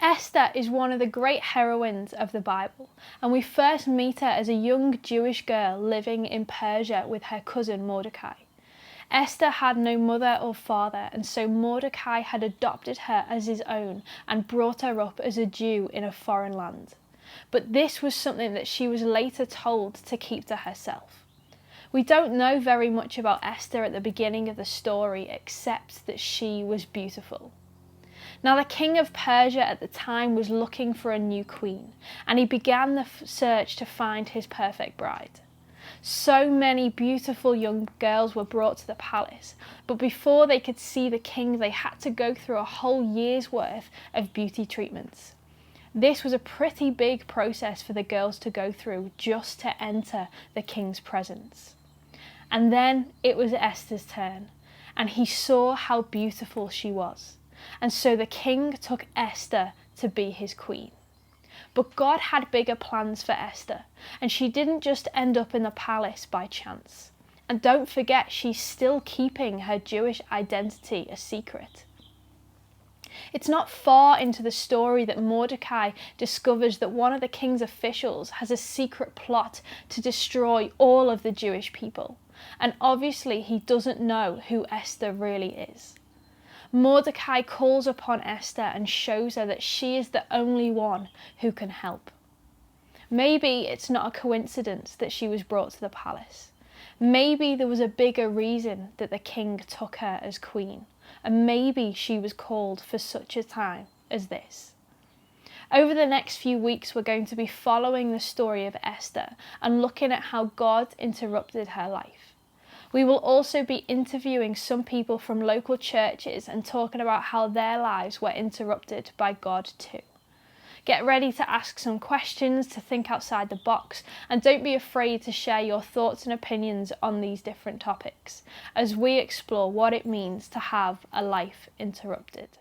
Esther is one of the great heroines of the Bible, and we first meet her as a young Jewish girl living in Persia with her cousin Mordecai. Esther had no mother or father, and so Mordecai had adopted her as his own and brought her up as a Jew in a foreign land. But this was something that she was later told to keep to herself. We don't know very much about Esther at the beginning of the story, except that she was beautiful. Now the king of Persia at the time was looking for a new queen, and he began the search to find his perfect bride. So many beautiful young girls were brought to the palace, but before they could see the king, they had to go through a whole year's worth of beauty treatments. This was a pretty big process for the girls to go through just to enter the king's presence. And then it was Esther's turn, and he saw how beautiful she was. And so the king took Esther to be his queen. But God had bigger plans for Esther, and she didn't just end up in the palace by chance. And don't forget, she's still keeping her Jewish identity a secret. It's not far into the story that Mordecai discovers that one of the king's officials has a secret plot to destroy all of the Jewish people. And obviously he doesn't know who Esther really is. Mordecai calls upon Esther and shows her that she is the only one who can help. Maybe it's not a coincidence that she was brought to the palace. Maybe there was a bigger reason that the king took her as queen, and maybe she was called for such a time as this. Over the next few weeks, we're going to be following the story of Esther and looking at how God interrupted her life. We will also be interviewing some people from local churches and talking about how their lives were interrupted by God too. Get ready to ask some questions, to think outside the box, and don't be afraid to share your thoughts and opinions on these different topics as we explore what it means to have a life interrupted.